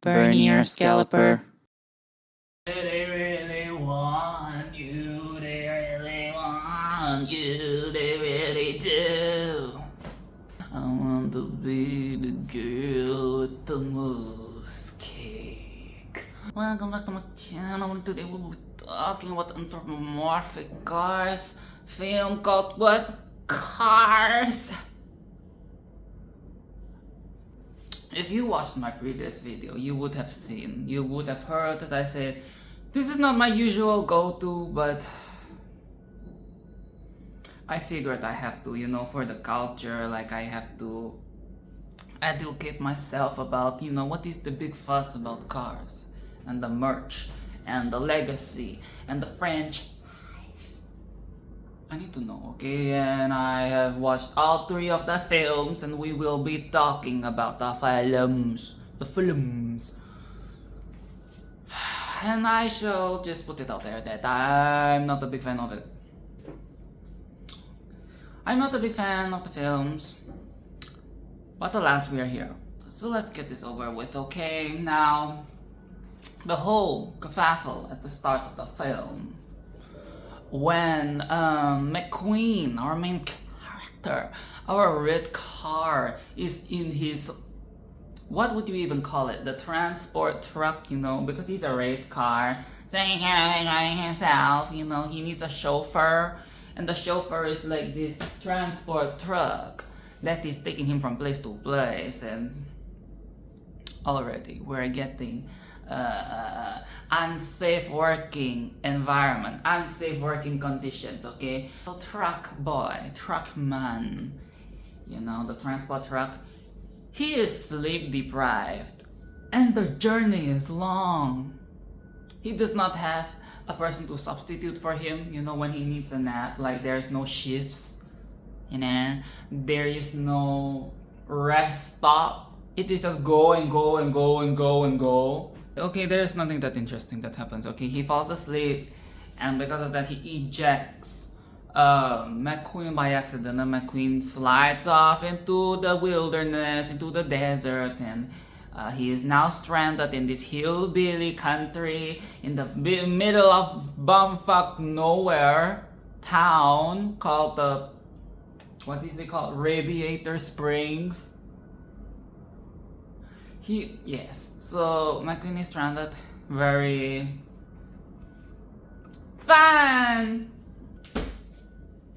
Vernier Scalloper. They really want you, they really want you, they really do. I want to be the girl with the most cake. Welcome back to my channel. Today we'll be talking about anthropomorphic cars. Film called what? Cars. If you watched my previous video, you would have heard that I said, this is not my usual go-to, but I figured I have to, for the culture, like I have to educate myself about, what is the big fuss about cars, and the merch, and the legacy, and the franchise. I need to know, okay? And I have watched all 3 of the films, and we will be talking about the films. And I shall just put it out there that I'm not a big fan of it. I'm not a big fan of the films, but alas, we are here. So let's get this over with, okay? Now, the whole kerfuffle at the start of the film, when McQueen, our main character, our red car, is in his, what would you even call it, the transport truck, because he's a race car, so he can't drive himself, he needs a chauffeur, and the chauffeur is like this transport truck that is taking him from place to place, and already we're getting unsafe working environment, unsafe working conditions, okay? So truck boy, truck man, the transport truck, he is sleep deprived and the journey is long. He does not have a person to substitute for him, when he needs a nap, like there's no shifts, there is no rest stop. It is just go and go and go and go and go. Okay, there's nothing that interesting that happens, okay? He falls asleep, and because of that, he ejects McQueen by accident, and McQueen slides off into the wilderness, into the desert, and he is now stranded in this hillbilly country, in the middle of bumfuck nowhere town called what is it called? Radiator Springs. So McQueen is stranded. Very fun!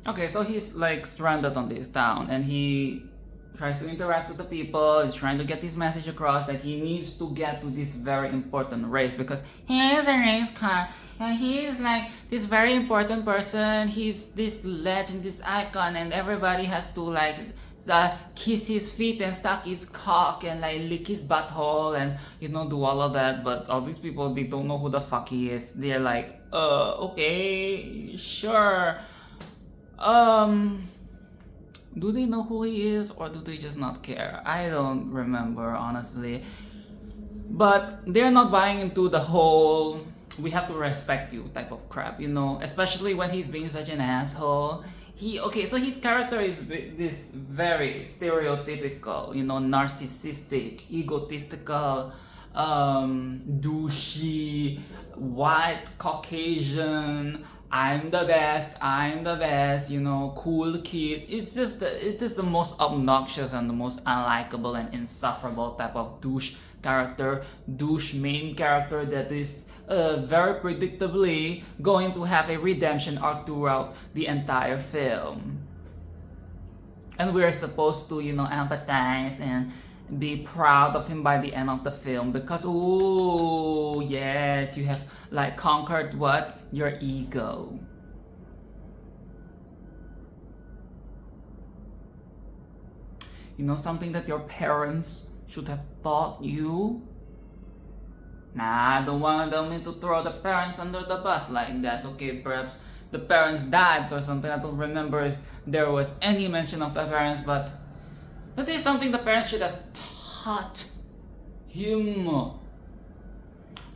Okay, so he's like stranded on this town and he tries to interact with the people. He's trying to get his message across that he needs to get to this very important race because he is a race car and he is like this very important person. He's this legend, this icon, and everybody has to like kiss his feet and suck his cock and like lick his butthole and do all of that. But all these people, they don't know who the fuck he is. They're like, okay, sure. Do they know who he is or do they just not care? I don't remember, honestly. But they're not buying into the whole we have to respect you type of crap, especially when he's being such an asshole. So his character is this very stereotypical, narcissistic, egotistical, douchey, white Caucasian, I'm the best, cool kid. It is the most obnoxious and the most unlikable and insufferable type of douche main character that is very predictably going to have a redemption arc throughout the entire film. And we're supposed to, empathize and be proud of him by the end of the film because, ooh, yes, you have like conquered what? Your ego. Something that your parents should have taught you? Nah, I don't mean to throw the parents under the bus like that, okay? Perhaps the parents died or something. I don't remember if there was any mention of the parents, but that is something the parents should have taught him.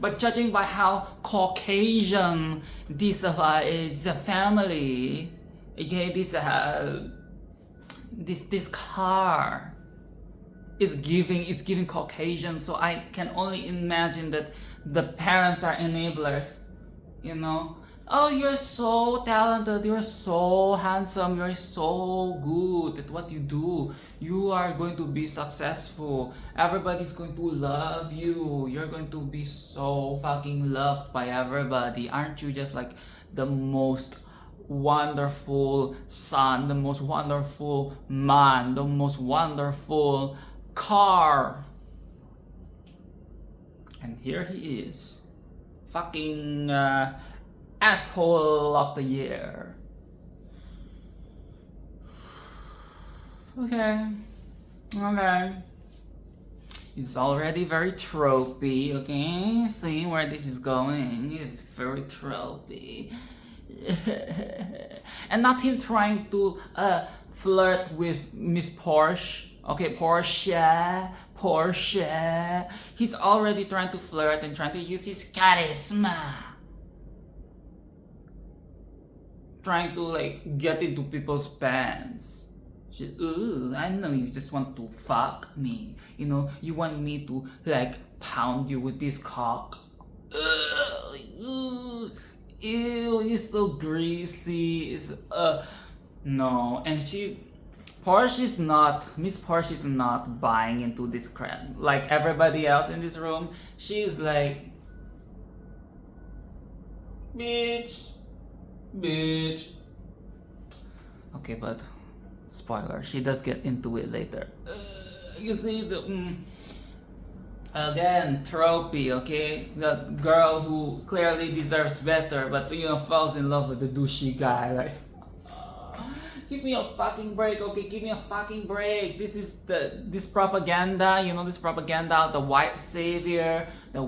But judging by how Caucasian this is a family, okay, this car It's giving Caucasian, so I can only imagine that the parents are enablers, you know. Oh, you're so talented, you're so handsome, you're so good at what you do. You are going to be successful. Everybody's going to love you. You're going to be so fucking loved by everybody. Aren't you just like the most wonderful son, the most wonderful man, the most wonderful car? And here he is, fucking asshole of the year. Okay. It's already very tropey, okay? See where this is going? It's very tropey. And not him trying to flirt with Miss Porsche. Okay, Porsche. He's already trying to flirt and trying to use his charisma. Trying to like get into people's pants. Ooh, I know you just want to fuck me. You know, you want me to like pound you with this cock. Ew, it's so greasy. It's no, and Miss Porsche is not buying into this crap. Like everybody else in this room, she's like, bitch. Okay, but spoiler, she does get into it later. You see again, tropey, okay? That girl who clearly deserves better, but you know, falls in love with the douchey guy. Like, give me a fucking break, okay? Give me a fucking break. This is this propaganda, you know, this propaganda of the white savior, the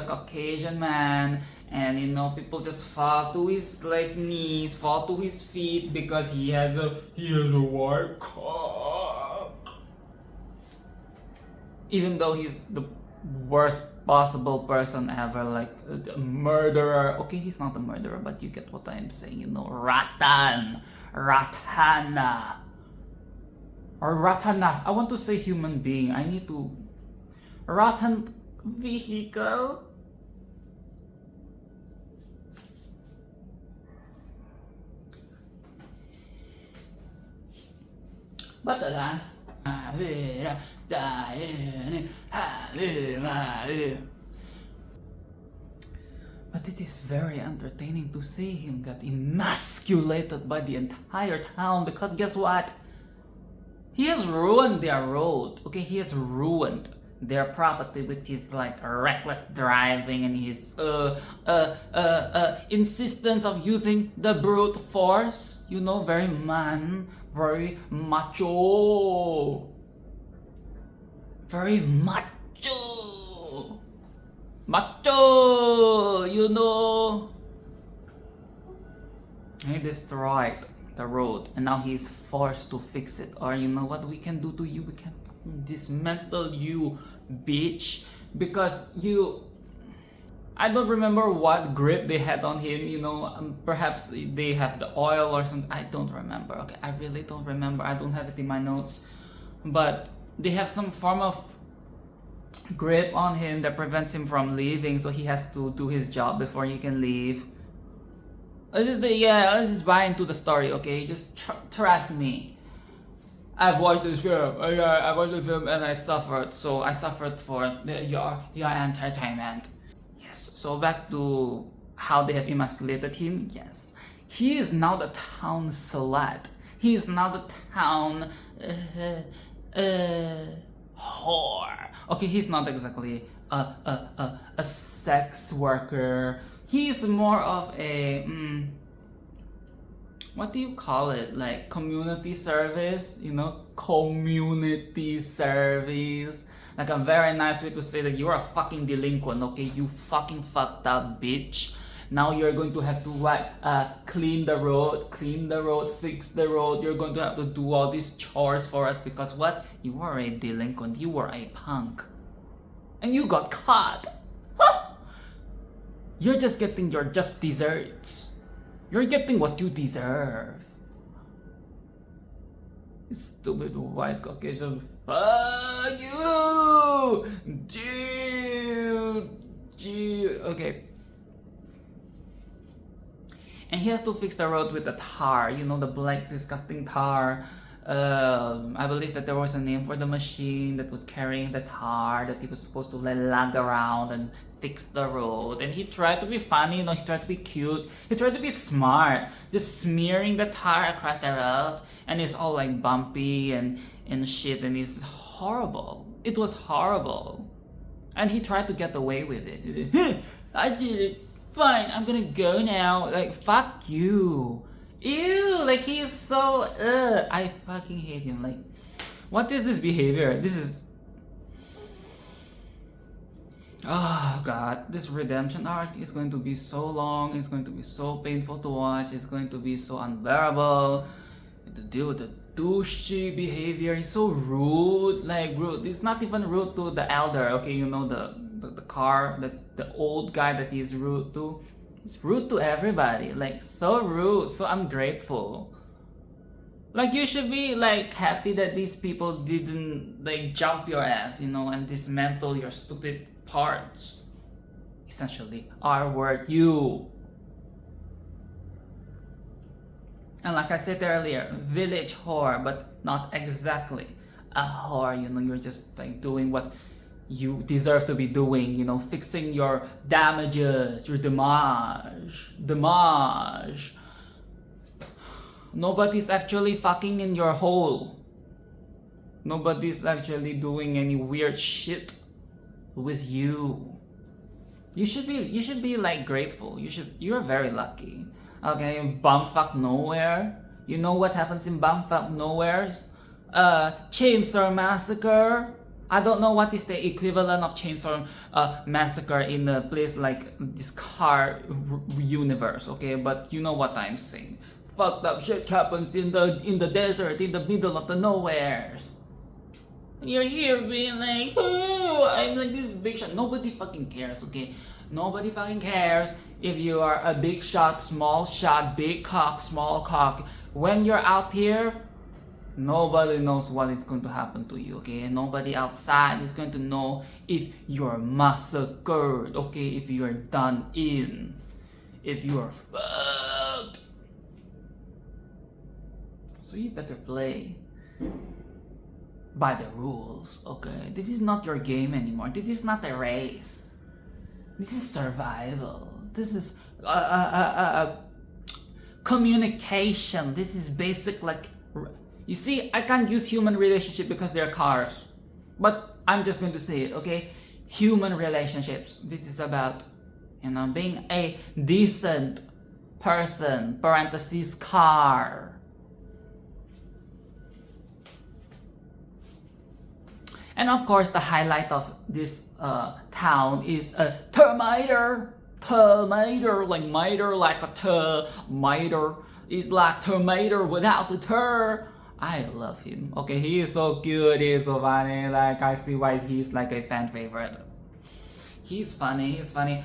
Caucasian man. And you know, people just fall to his like knees, fall to his feet because he has a white cock. Even though he's the worst possible person ever, like a murderer. Okay, he's not a murderer, but you get what I'm saying, you know. Ratana. Or Ratana. I want to say human being. I need to. Ratan vehicle. But alas, but it is very entertaining to see him get emasculated by the entire town, because guess what? He has ruined their road, okay? He has ruined their property with his like reckless driving and his insistence of using the brute force, you know, very macho, you know. He destroyed the road and now he's forced to fix it. Or you know what we can do to you? We can dismantle you, bitch, because I don't remember what grip they had on him, you know. Perhaps they have the oil or something. I don't remember, okay? I really don't remember. I don't have it in my notes. But they have some form of grip on him that prevents him from leaving, so he has to do his job before he can leave. Let's just buy into the story, okay? Just trust me. I've watched this film. I watched the film and I suffered. So I suffered for your entertainment. Yes. So back to how they have emasculated him. Yes, he is now the town slut. He is now the town whore. Okay, he's not exactly a sex worker. He's more of a what do you call it? Like community service, you know? Community service. Like a very nice way to say that you're a fucking delinquent, okay? You fucking fucked up bitch. Now you're going to have to clean the road, fix the road. You're going to have to do all these chores for us because what? You are a delinquent, you were a punk. And you got caught. Huh? You're just getting your just desserts. You're getting what you deserve. Stupid white Caucasian fuck. fuck you, dude. Okay. And he has to fix the road with the tar, you know, the black disgusting tar. I believe that there was a name for the machine that was carrying the tar that he was supposed to like lug around and fix the road. And he tried to be funny, you know, he tried to be cute, he tried to be smart, just smearing the tar across the road, and it's all like bumpy and shit, and it's horrible. It was horrible. And he tried to get away with it. I did it. Fine, I'm gonna go now. Like, fuck you. Ew, like he's so, I fucking hate him. Like, what is this behavior? This is, oh god, this redemption arc is going to be so long. It's going to be so painful to watch. It's going to be so unbearable. To deal with the douchey behavior. He's so rude, like rude. It's not even rude to the elder, okay, you know, the car, the old guy that he's rude to. He's rude to everybody, like so rude, so ungrateful. Like you should be like happy that these people didn't like jump your ass, you know, and dismantle your stupid parts. Essentially, are worth you. And like I said earlier, village whore, but not exactly a whore, you know, you're just like doing what you deserve to be doing, you know, fixing your damages, your damage. Nobody's actually fucking in your hole. Nobody's actually doing any weird shit with you. You should be like grateful. You're very lucky. Okay, bumfuck nowhere. You know what happens in bumfuck nowheres? Chainsaw Massacre. I don't know what is the equivalent of Chainsaw Massacre in a place like this car universe, okay? But you know what I'm saying. Fucked up shit happens in the desert, in the middle of the nowheres. And you're here being like, oh, I'm like this big shot. Nobody fucking cares, okay? Nobody fucking cares if you are a big shot, small shot, big cock, small cock. When you're out here, nobody knows what is going to happen to you, okay? Nobody outside is going to know if you're massacred, okay? If you're done in. If you're fucked. So you better play by the rules, okay? This is not your game anymore. This is not a race. This is survival. This is communication. This is basic, like, you see, I can't use human relationship because they're cars, but I'm just going to say it, okay? Human relationships. This is about, you know, being a decent person, parentheses, car. And of course, the highlight of this town is a termiter. Termiter, like miter, like a termiter. It's like termiter without the ter. I love him. Okay, he is so cute, he is so funny. Like, I see why he's like a fan favorite. He's funny, he's funny.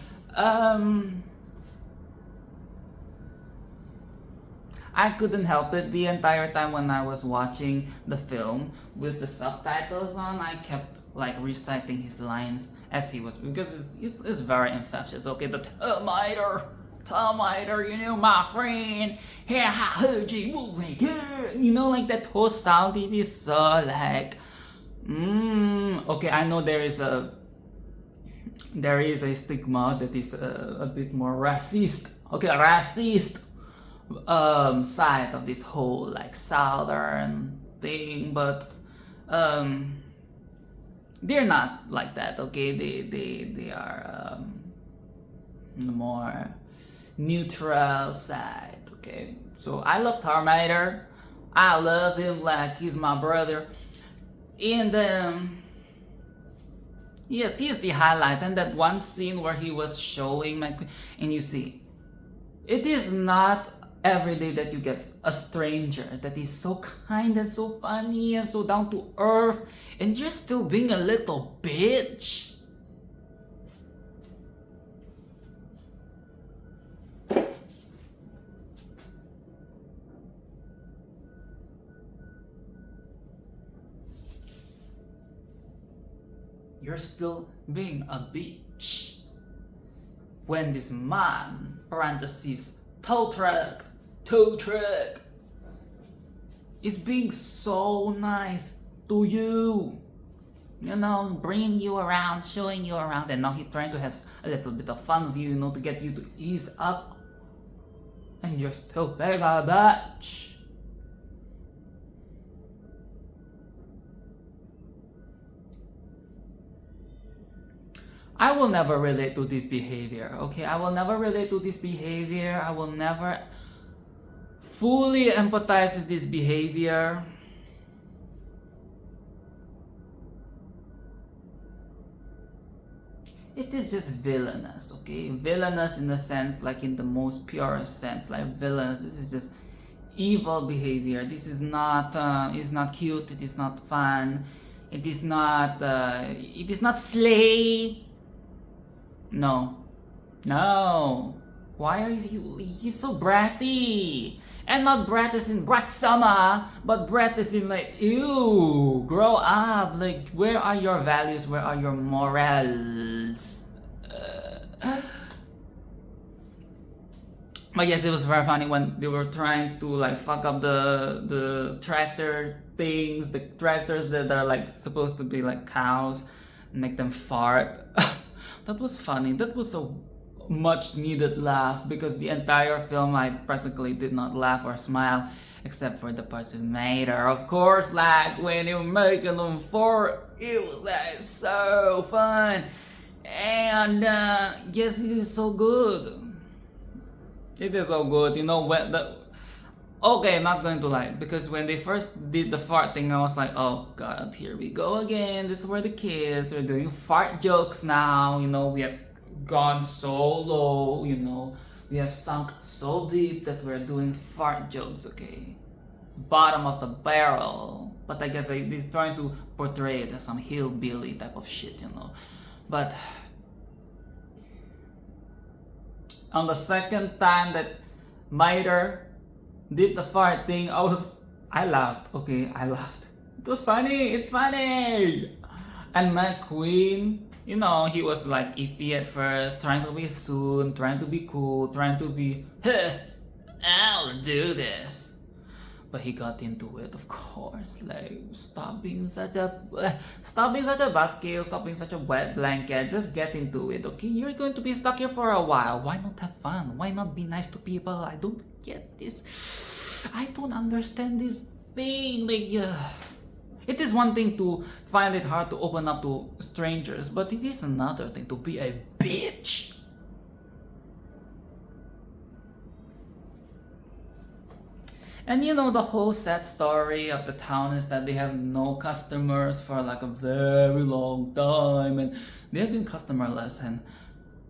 I couldn't help it the entire time when I was watching the film with the subtitles on. I kept like reciting his lines as he was, because it's very infectious. Okay, the termiter, you know, my friend, you know, like that whole sound. It is so like, okay, I know there is a stigma that is a bit more racist. Okay, racist side of this whole like southern thing, but they're not like that, okay? They are more neutral side, okay? So I love Terminator. I love him like he's my brother. And yes, he's the highlight. And that one scene where he was showing my, and you see, it is not every day that you get a stranger that is so kind and so funny and so down to earth, and you're still being a little bitch. you're still being a bitch. When this man, parentheses, tow truck, is being so nice to you. You know, bringing you around, showing you around, and now he's trying to have a little bit of fun with you, you know, to get you to ease up. And you're still being a bitch. I will never relate to this behavior, okay? I will never relate to this behavior. I will never fully empathize with this behavior. It is just villainous, okay? Villainous in the sense, like in the most purest sense, like villainous. This is just evil behavior. This is not cute. It is not fun. It is not slay. No. Why are you? He's so bratty. And not brat as in brat summer, but brat as in like, ew, grow up. Like, where are your values? Where are your morals? But yes, it was very funny when they were trying to like fuck up the tractor things, the tractors that are like supposed to be like cows, and make them fart. That was funny. That was a much needed laugh, because the entire film I practically did not laugh or smile except for the parts with Mater. Of course, like when you were making them fart, it was like so fun. And yes, it is so good. It is so good. You know, when okay, not going to lie, because when they first did the fart thing, I was like, oh god, here we go again. This is where the kids are doing fart jokes now. You know, we have gone so low, you know, we have sunk so deep that we're doing fart jokes, okay? Bottom of the barrel. But I guess he's trying to portray it as some hillbilly type of shit, you know. But on the second time that Mater did the fart thing, I laughed, okay? I laughed. It was funny, it's funny! And McQueen, you know, he was like iffy at first, trying to be soon, trying to be cool, trying to be, I'll do this. But he got into it, of course. Like, stop being such a buzzkill, stop being such a wet blanket, just get into it, okay? You're going to be stuck here for a while. Why not have fun? Why not be nice to people? I don't get this. I don't understand this thing. Like, it is one thing to find it hard to open up to strangers, but it is another thing to be a bitch. And you know, the whole sad story of the town is that they have no customers for like a very long time, and they have been customerless. And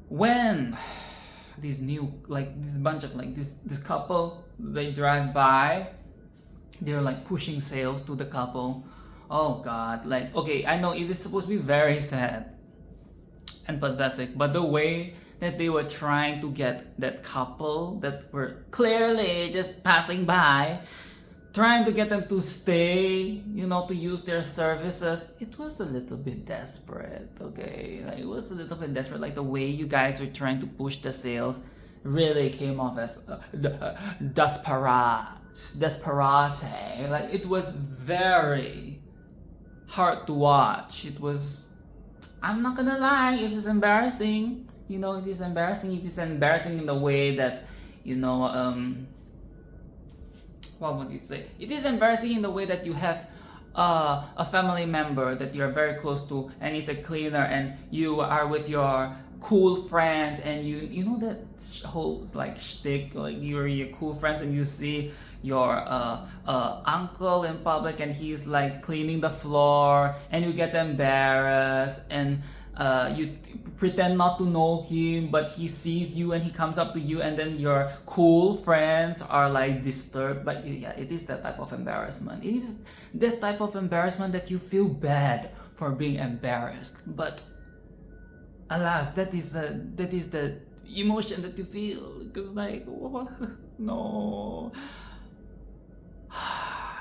when these new, like this bunch of like this couple, they drive by, they're like pushing sales to the couple. Oh god, like, okay, I know it is supposed to be very sad and pathetic, but the way that they were trying to get that couple that were clearly just passing by, trying to get them to stay, you know, to use their services, it was a little bit desperate, okay? Like, it was a little bit desperate. Like, the way you guys were trying to push the sales really came off as desperate. Like, it was very hard to watch. It was, I'm not gonna lie, it is embarrassing. You know, it is embarrassing. It is embarrassing in the way that, you know, what would you say? It is embarrassing in the way that you have a family member that you're very close to, and he's a cleaner, and you are with your cool friends, and you know that whole like shtick, like you're your cool friends, and you see your uncle in public, and he's like cleaning the floor, and you get embarrassed, and you pretend not to know him, but he sees you and he comes up to you, and then your cool friends are like disturbed. But yeah, it is that type of embarrassment. It is that type of embarrassment that you feel bad for being embarrassed. But alas, that is the emotion that you feel. Because like, no.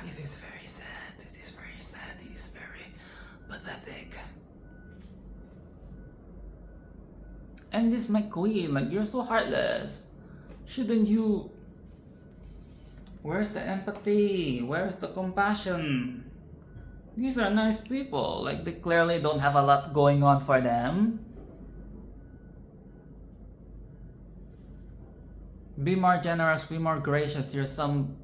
It is very sad. It is very sad. It is very pathetic. And this McQueen, like, you're so heartless. Shouldn't you... Where's the empathy? Where's the compassion? These are nice people. Like, they clearly don't have a lot going on for them. Be more generous, be more gracious. You're some...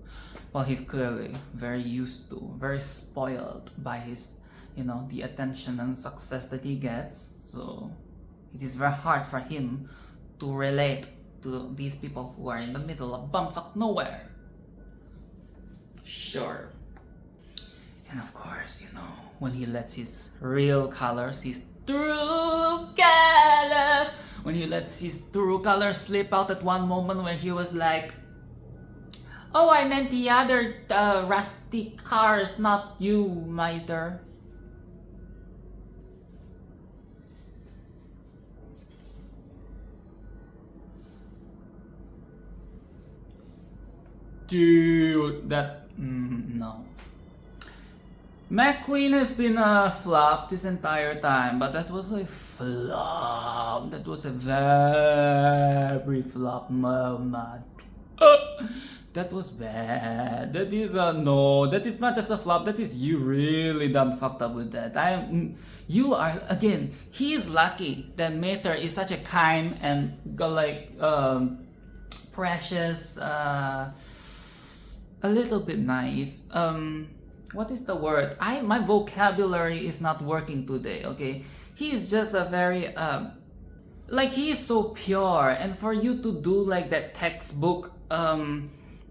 Well, he's clearly very used to, very spoiled by his, you know, the attention and success that he gets. So it is very hard for him to relate to these people who are in the middle of bumfuck nowhere. Sure. And of course, you know, when he lets his real colors, his true colors, when he lets his true colors slip out at one moment where he was like, oh, I meant the other rusty cars, not you, mitre. Dude, that... no. McQueen has been a flop this entire time, but that was a flop. That was a very flop moment. That was bad. That is a no. That is not just a flop. That is you really done fucked up with that. You are, again, he is lucky that Mater is such a kind and like precious, a little bit naive. What is the word? My vocabulary is not working today, okay? He is just a very, like, he is so pure, and for you to do like that textbook,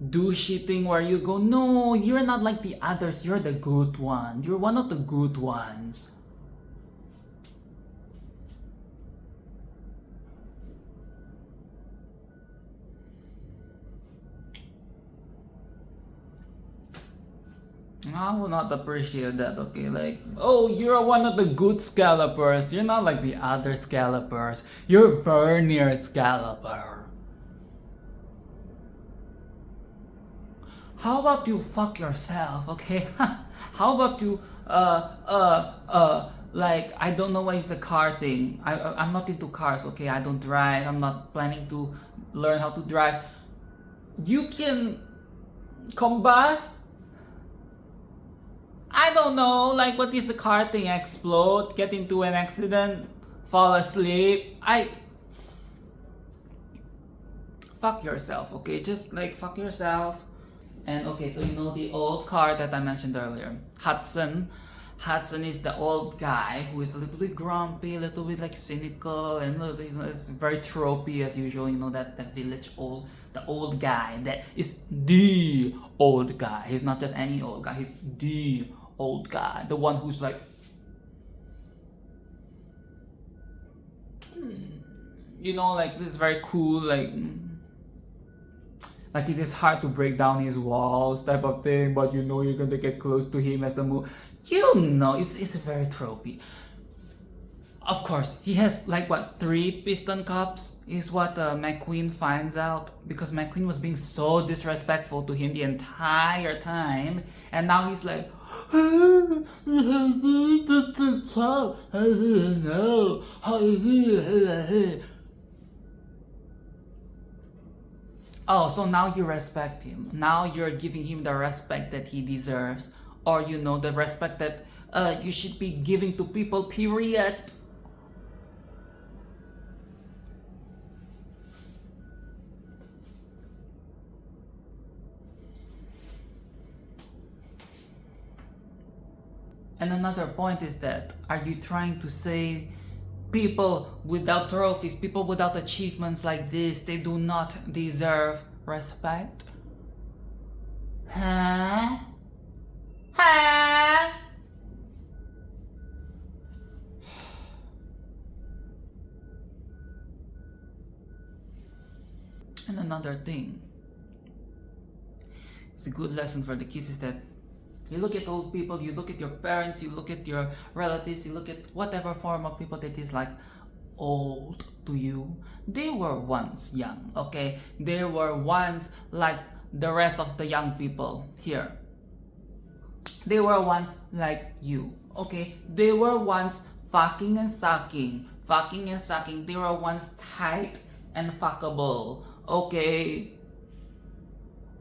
douchey thing where you go, no, you're not like the others, you're the good one. You're one of the good ones. I will not appreciate that, okay? Like, oh, you're one of the good scallopers. You're not like the other scallopers. You're Vernier Scalloper. How about you fuck yourself, okay? How about you, like, I don't know why it's a car thing. I'm not into cars, okay? I don't drive. I'm not planning to learn how to drive. You can combust. I don't know, like, what is the car thing? Explode, get into an accident, fall asleep. Fuck yourself, okay? Just like fuck yourself. And okay, so you know the old car that I mentioned earlier, Hudson. Hudson is the old guy who is a little bit grumpy, a little bit like cynical, and it's very tropey as usual. You know that village the old guy that is the old guy. He's not just any old guy. He's the old guy, the one who's like, you know, like this is very cool, like it is hard to break down his walls type of thing, but you know you're gonna get close to him as the move. You know, it's very tropey. Of course, he has like what, 3 piston cups is what McQueen finds out, because McQueen was being so disrespectful to him the entire time, and now he's like, oh, so now you respect him. Now you're giving him the respect that he deserves, or you know, the respect that you should be giving to people, period. And another point is that, are you trying to say people without trophies, people without achievements like this, they do not deserve respect? Huh? Huh? And another thing, it's a good lesson for the kids, is that you look at old people, you look at your parents, you look at your relatives, you look at whatever form of people that is like old to you. They were once young, okay? They were once like the rest of the young people here. They were once like you, okay? They were once fucking and sucking fucking and sucking, they were once tight and fuckable, okay?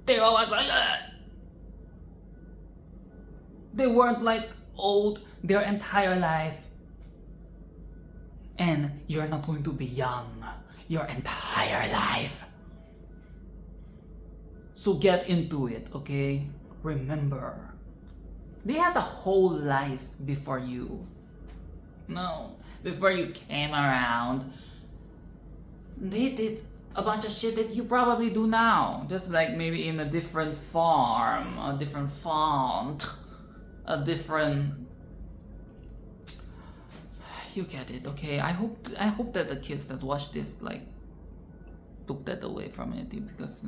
They were once like they weren't like old their entire life. And you're not going to be young your entire life. So get into it, okay? Remember, they had a whole life before you. No, before you came around. They did a bunch of shit that you probably do now. Just like maybe in a different form, a different font, a different... You get it, okay? I hope that the kids that watch this like took that away from it, because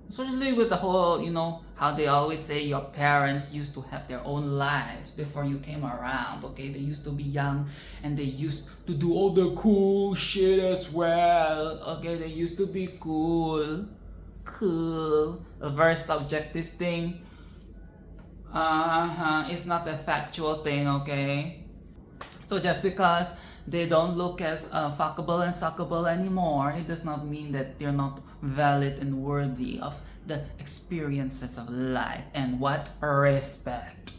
especially with the whole, you know, how they always say your parents used to have their own lives before you came around, okay? They used to be young and they used to do all the cool shit as well, okay? They used to be cool, a very subjective thing. It's not a factual thing, okay? So just because they don't look as fuckable and suckable anymore, it does not mean that they're not valid and worthy of the experiences of life and what respect.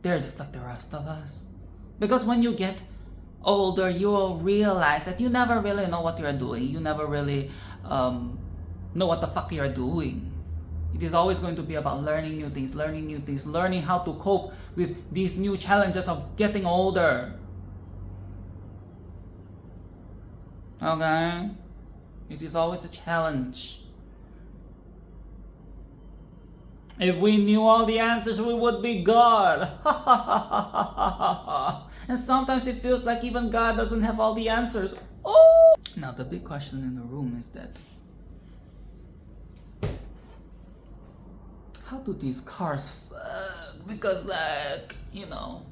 They're just like the rest of us. Because when you get older, you will realize that you never really know what you're doing. You never really know what the fuck you're doing. It is always going to be about learning new things, learning how to cope with these new challenges of getting older. Okay? It is always a challenge. If we knew all the answers, we would be God. And sometimes it feels like even God doesn't have all the answers. Oh! Now the big question in the room is that, how do these cars fuck? Because like, you know,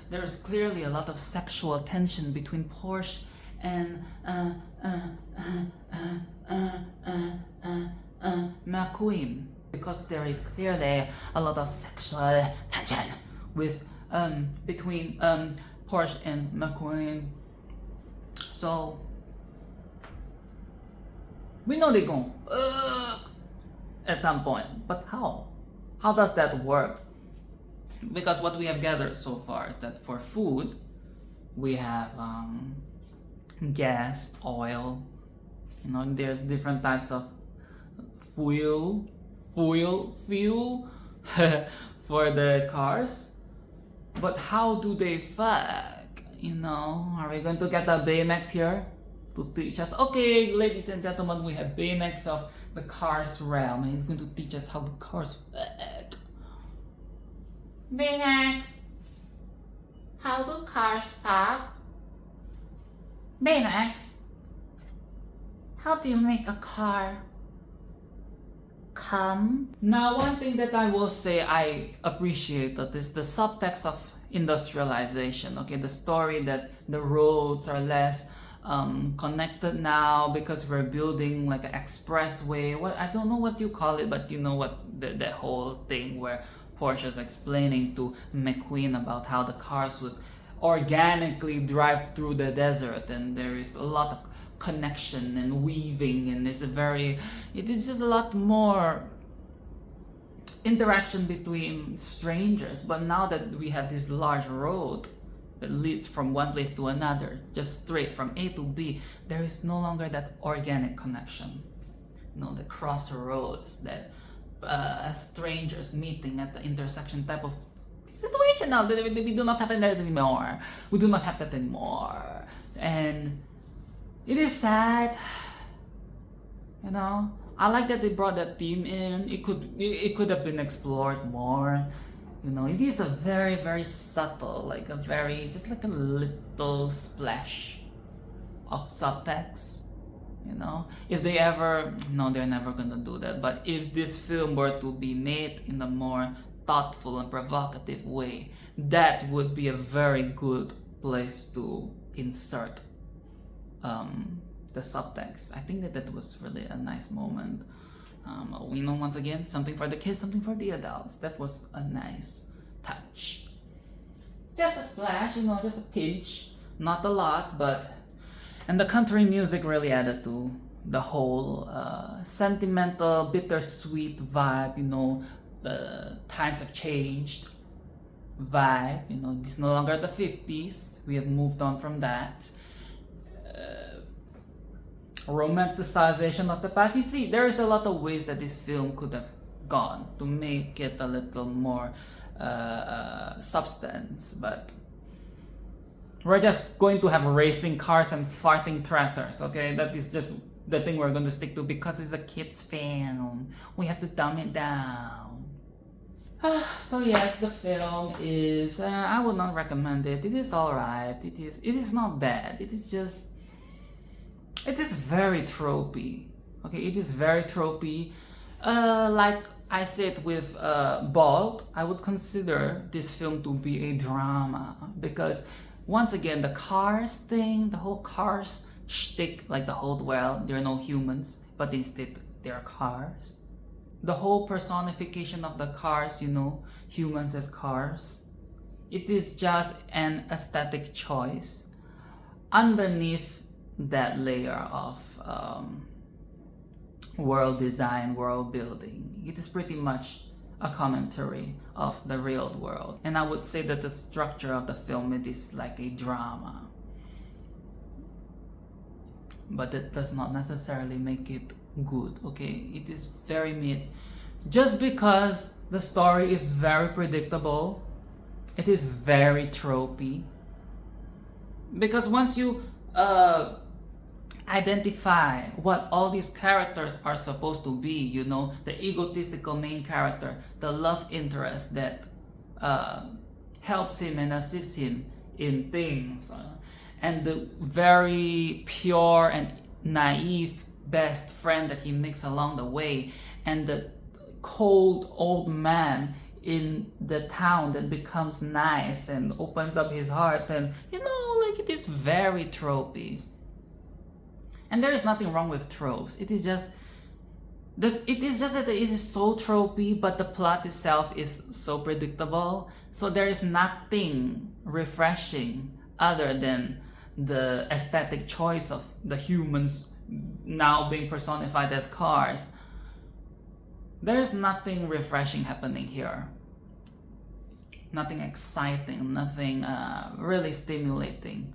there's clearly a lot of sexual tension between Porsche and McQueen. Because there is clearly a lot of sexual tension with between Porsche and McQueen. So we know they're going at some point, but how? How does that work? Because what we have gathered so far is that for food, we have gas, oil, you know, there's different types of fuel for the cars. But how do they fuck? You know, are we going to get a Baymax here to teach us? Okay, ladies and gentlemen, we have Baymax of the cars realm, and he's going to teach us how the cars fuck. Baymax, how do cars fuck? Baymax, how do you make a car come? Now, one thing that I will say I appreciate that is the subtext of industrialization. Okay, the story that the roads are less connected now because we're building like an expressway. What, I don't know what you call it, but you know what, the whole thing where Porsche is explaining to McQueen about how the cars would organically drive through the desert, and there is a lot of connection and weaving, and it is just a lot more interaction between strangers. But now that we have this large road that leads from one place to another, just straight from A to B, there is no longer that organic connection. You know, the crossroads, that strangers meeting at the intersection type of situation. Now we do not have that anymore. We do not have that anymore, and it is sad. You know, I like that they brought that theme in. It could have been explored more. You know, it is a very, very subtle, like just like a little splash of subtext. You know, if they ever, no, they're never gonna do that. But if this film were to be made in a more thoughtful and provocative way, that would be a very good place to insert the subtext. I think that was really a nice moment. You know, once again, something for the kids, something for the adults. That was a nice touch. Just a splash, you know, just a pinch. Not a lot, but... And the country music really added to the whole sentimental, bittersweet vibe, you know. The times have changed vibe, you know. It's no longer the 50s. We have moved on from that. Romanticization of the past. You see, there is a lot of ways that this film could have gone to make it a little more substance, but we're just going to have racing cars and farting tractors, okay? That is just the thing we're going to stick to because it's a kids film. We have to dumb it down. So yes, the film is, I would not recommend it. It is alright. It is not bad. It is just, it is very tropey. Okay, it is very tropey. Like I said with Walt, I would consider this film to be a drama because once again, the cars thing, the whole cars shtick, like the whole world, there are no humans, but instead there are cars. The whole personification of the cars, you know, humans as cars, it is just an aesthetic choice underneath that layer of world design, world building. It is pretty much a commentary of the real world. And I would say that the structure of the film, it is like a drama. But it does not necessarily make it good, okay? It is very mid. Just because the story is very predictable, it is very tropey. Because once you identify what all these characters are supposed to be, you know, the egotistical main character, the love interest that helps him and assists him in things, and the very pure and naive best friend that he makes along the way, and the cold old man in the town that becomes nice and opens up his heart, and you know, like, it is very tropey. And there is nothing wrong with tropes. It is just that it is so tropey, but the plot itself is so predictable. So there is nothing refreshing other than the aesthetic choice of the humans now being personified as cars. There is nothing refreshing happening here. Nothing exciting, nothing really stimulating.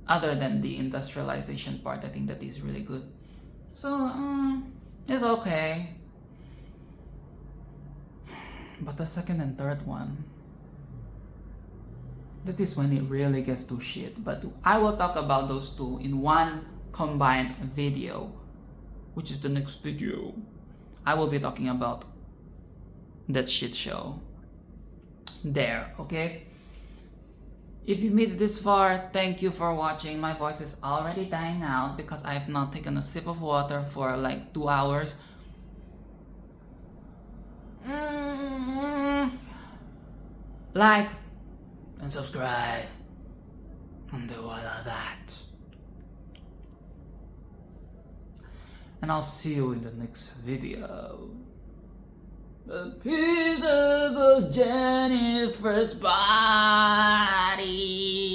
Other than the industrialization part, I think that is really good. So, it's okay. But the second and third one, that is when it really gets to shit. But I will talk about those two in one combined video, which is the next video. I will be talking about that shit show there, okay? If you made it this far, thank you for watching. My voice is already dying out because I have not taken a sip of water for like 2 hours. Like and subscribe and do all of that. And I'll see you in the next video. A piece of Jennifer's body.